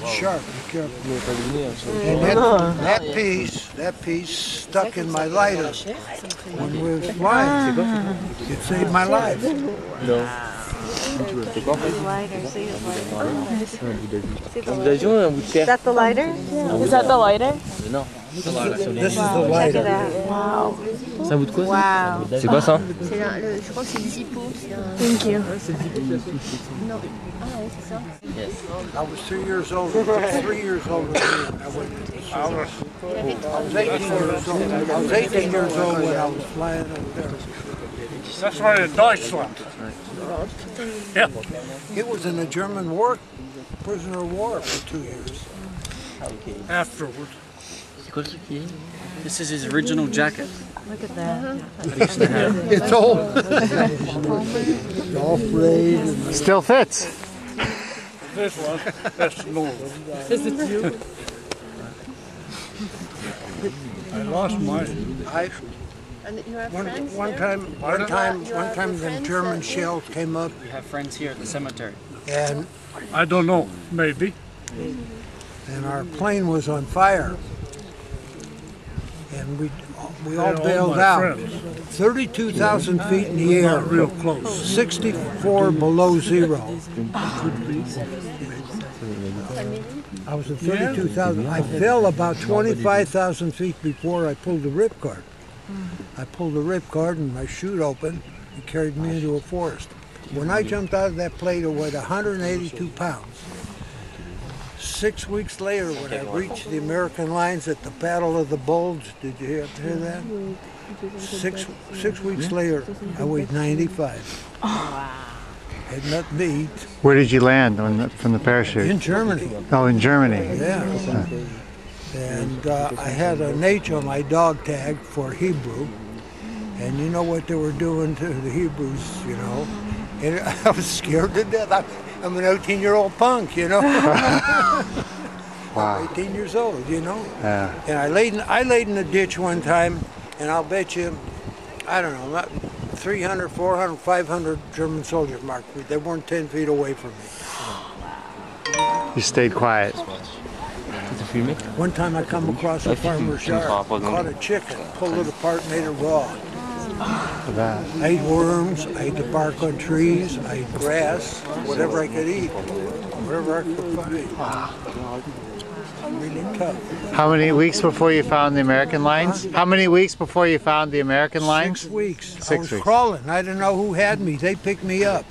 Sharp, be careful. And that piece stuck in my lighter when we were flying. It saved my life. Is that the lighter? Is that the lighter? This is the lighter. Wow. Ça vous de quoi? Wow. C'est quoi ça? Je crois que c'est le zippo. Thank you. Non. Ah ouais, c'est ça. I was 3 years old. 3 years older than you. I was 18 years old. I was 18 years old when I was flying over there. That's right in Deutschland. Yeah. It was in a German war, prisoner of war for 2 years. Afterward. This is his original jacket. Look at that. It's old. All frayed. Still fits. This one, that's Norman. Is it you? I lost mine. And you have One friends time the German shells came up, We have friends here at the cemetery. and I don't know, maybe. our plane was on fire, and we all They're all bailed my out. friends. 32,000 feet in the air, Not real close. 64 below zero. I was at 32,000. I fell about 25,000 feet before I pulled the ripcord. I pulled the ripcord and my chute opened and carried me into a forest. When I jumped out of that plane, it weighed 182 pounds. 6 weeks later, when I reached the American lines at the Battle of the Bulge, did you hear that? Six weeks later, I weighed 95. Had nothing to eat. Where did you land from the parachute? In Germany. Oh, in Germany. Yeah. And I had an H on my dog tag for Hebrew. And you know what they were doing to the Hebrews, you know. And I was scared to death. I'm an 18-year-old punk, you know. Wow. 18 years old, you know. Yeah. And I laid in a ditch one time, and I'll bet you, I don't know, about 300, 400, 500 German soldiers marked me. They weren't 10 feet away from me. You stayed quiet. One time I come across a farmer's yard, caught a chicken, pulled it apart, made it raw. That. I ate worms, I ate the bark on trees, I ate grass, whatever I could eat, whatever I could find. Really tough. How many weeks before you found the American lines? How many weeks before you found the American lines? 6 weeks. 6 I was weeks. crawling. I didn't know who had me. They picked me up.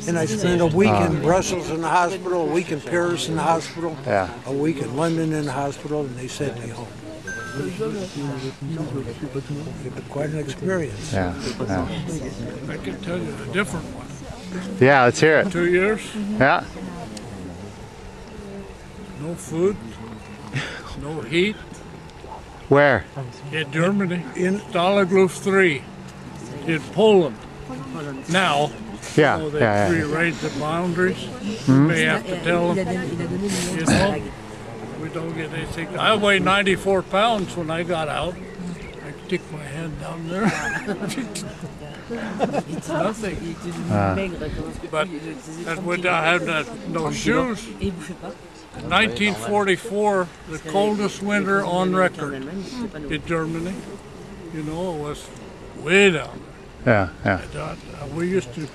And I spent a week in Brussels in the hospital, a week in Paris in the hospital, Yeah. a week in London in the hospital, and they sent me home. It was quite an experience. Yeah. Yeah. I can tell you a different one. Yeah, let's hear it. 2 years, Yeah. no food, no heat. Where? In Germany, in Stalingrad 3, in Poland. Now, Yeah. they Yeah. Yeah. rearrange the boundaries. You may have to tell them, you know, we don't get anything. I weighed 94 pounds when I got out. I stick my hand down there. It's nothing. But and when I had no shoes, 1944, the coldest winter on record in Germany. You know, it was way down Yeah. Yeah. there. We used to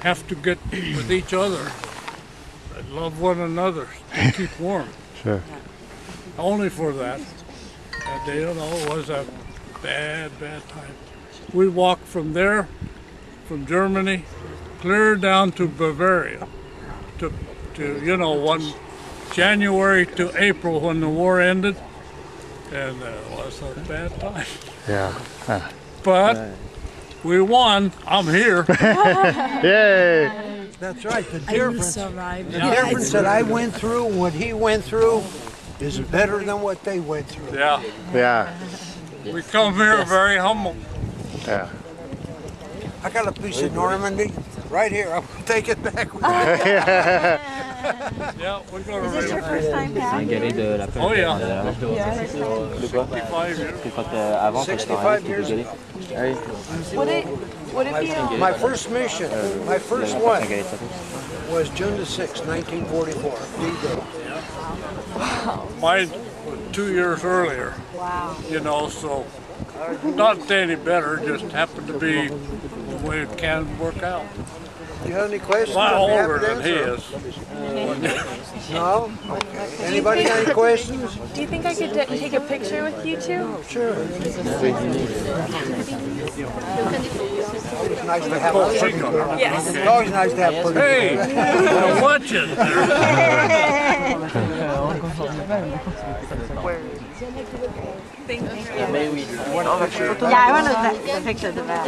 have to get with each other and love one another to keep warm. Sure. Only for that. And you know, it was a bad time. We walked from there, from Germany, clear down to Bavaria, to you know, one January to April when the war ended, and it was a bad time. Yeah. But we won. I'm here. Yay! That's right. The difference that I went through, what he went through, is better than what they went through. Yeah. Yeah. We come here very humble. Yeah. I got a piece of Normandy. Right here. I'm gonna take it back with me. Yeah, we're going to Is this your read first time back? de la Oh, yeah. De quoi 55 years. Avant, 65 years ago. Ah oui. Would it be My first mission, my first one, was June the 6th, 1944. D-Day. Mine was 2 years earlier. Wow. You know, so not any better, just happened to be the way it can work out. You have any questions? A lot I'll be happy older to than he answer. is. No? Okay. Anybody got any questions? Do you think I could take a picture with you two? Sure. It's nice to have a pretty girl. Yes. It's always nice to have pretty Hey, girl. watch it there. Thank you. Yeah, I want the picture of the back.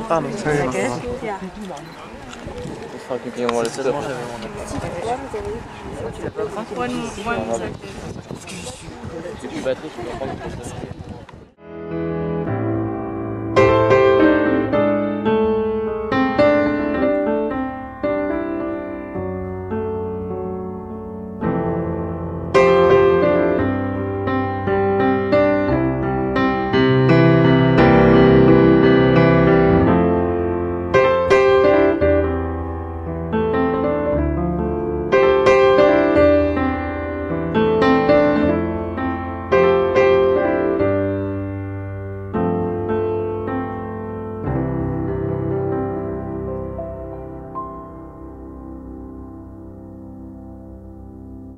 Pardon. Is that good? Yeah. One second. Tu peux battre, tu peux prendre.